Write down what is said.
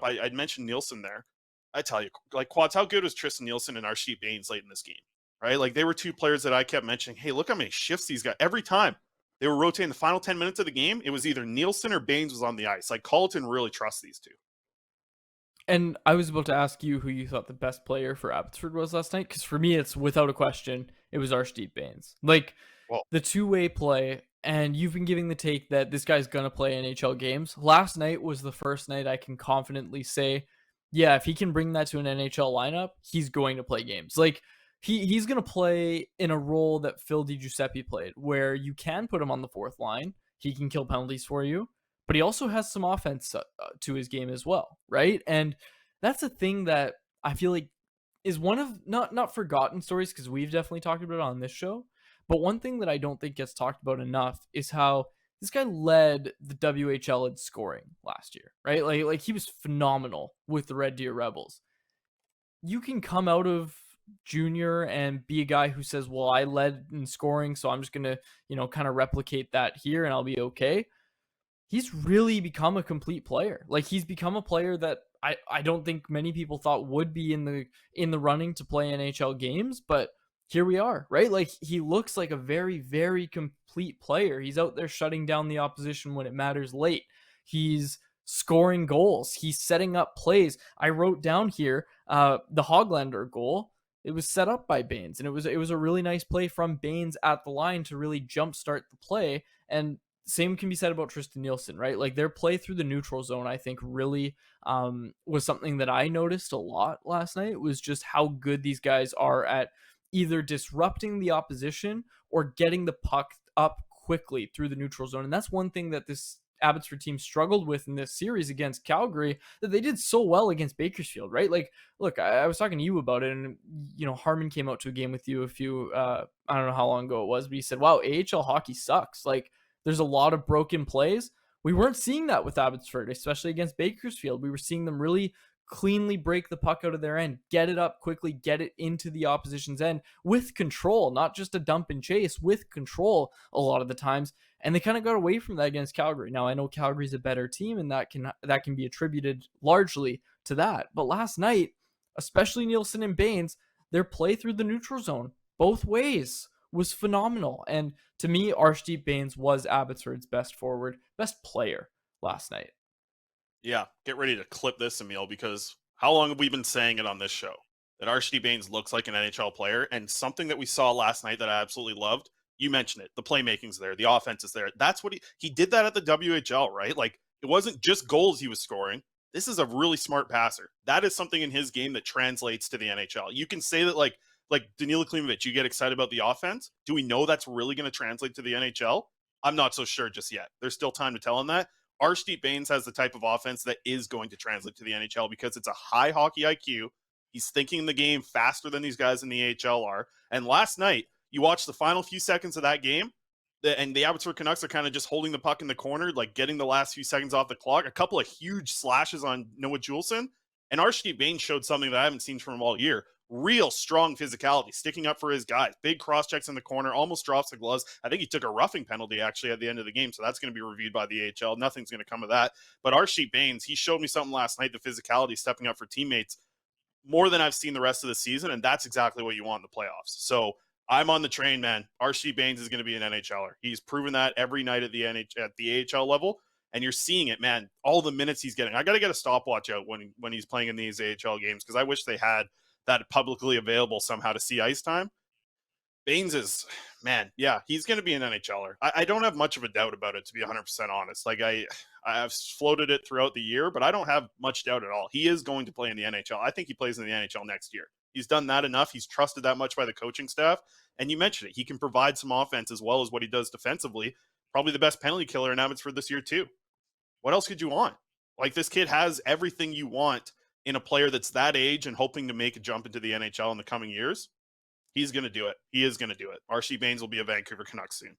I'd mentioned Nielsen there. I tell you, like, Quads, how good was Tristan Nielsen and Arshdeep Bains late in this game, right? Like, they were two players that I kept mentioning, hey, look how many shifts these guys, every time they were rotating the final 10 minutes of the game, it was either Nielsen or Bains was on the ice. Like, Colleton really trusts these two. And I was about to ask you who you thought the best player for Abbotsford was last night, because for me, it's without a question, it was Arshdeep Bains. Like, Well, the two-way play, and you've been giving the take that this guy's going to play NHL games. Last night was the first night I can confidently say, yeah, if he can bring that to an NHL lineup, he's going to play games. Like, he's going to play in a role that Phil DiGiuseppe played, where you can put him on the fourth line. He can kill penalties for you, but he also has some offense to his game as well, right? And that's a thing that I feel like is one of not forgotten stories, because we've definitely talked about it on this show. But one thing that I don't think gets talked about enough is how this guy led the WHL in scoring last year, right? Like he was phenomenal with the Red Deer Rebels. You can come out of junior and be a guy who says, well, I led in scoring, so I'm just going to, kind of replicate that here and I'll be okay. He's really become a complete player. Like, he's become a player that I don't think many people thought would be in the running to play NHL games, but here we are, right? Like, he looks like a very, very complete player. He's out there shutting down the opposition when it matters late. He's scoring goals. He's setting up plays. I wrote down here the Hoglander goal. It was set up by Bains, and it was a really nice play from Bains at the line to really jumpstart the play. And same can be said about Tristan Nielsen, right? Like, their play through the neutral zone, I think, really was something that I noticed a lot last night. It was just how good these guys are at either disrupting the opposition or getting the puck up quickly through the neutral zone. And that's one thing that this Abbotsford team struggled with in this series against Calgary, that they did so well against Bakersfield, right? Like, look, I was talking to you about it, and, Harmon came out to a game with you I don't know how long ago it was, but he said, wow, AHL hockey sucks. Like, there's a lot of broken plays. We weren't seeing that with Abbotsford, especially against Bakersfield. We were seeing them really cleanly break the puck out of their end, get it up quickly, get it into the opposition's end with control, not just a dump and chase, with control a lot of the times. And they kind of got away from that against Calgary. Now, I know Calgary's a better team, and that can be attributed largely to that. But last night, especially Nielsen and Bains, their play through the neutral zone, both ways, was phenomenal. And to me, Arshdeep Bains was Abbotsford's best forward, best player last night. yeah, get ready to clip this, Emil, because how long have we been saying it on this show that Arshdeep Bains looks like an NHL player? And something that we saw last night that I absolutely loved, you mentioned it, the playmaking's there, the offense is there. That's what he did that at the WHL, right? Like, it wasn't just goals he was scoring. This is a really smart passer. That is something in his game that translates to the NHL. You can say that, like Danila Klimovic, you get excited about the offense. Do we know that's really going to translate to the NHL? I'm not so sure just yet. There's still time to tell on that. Arshdeep Bains has the type of offense that is going to translate to the NHL because it's a high hockey IQ. He's thinking the game faster than these guys in the AHL are. And last night, you watch the final few seconds of that game, and the Abbotsford Canucks are kind of just holding the puck in the corner, like getting the last few seconds off the clock. A couple of huge slashes on Noah Juleson. And Arshdeep Bains showed something that I haven't seen from him all year. Real strong physicality, sticking up for his guys. Big cross checks in the corner, almost drops the gloves. I think he took a roughing penalty actually at the end of the game, so that's going to be reviewed by the AHL. Nothing's going to come of that. But Arshdeep Bains, he showed me something last night, the physicality, stepping up for teammates, more than I've seen the rest of the season, and that's exactly what you want in the playoffs. So I'm on the train, man. Arshdeep Bains is going to be an NHLer. He's proven that every night at the AHL level, and you're seeing it, man. All the minutes he's getting. I got to get a stopwatch out when he's playing in these AHL games, because I wish they had that publicly available somehow to see ice time. Bains is, man, yeah, he's going to be an NHLer. I don't have much of a doubt about it, to be 100% honest. Like, I've floated it throughout the year, but I don't have much doubt at all. He is going to play in the NHL. I think he plays in the NHL next year. He's done that enough. He's trusted that much by the coaching staff. And you mentioned it. He can provide some offense as well as what he does defensively. Probably the best penalty killer in Abbotsford this year, too. What else could you want? Like, this kid has everything you want in a player that's that age and hoping to make a jump into the NHL in the coming years. He's going to do it. He is going to do it. Arshdeep Bains will be a Vancouver Canucks soon.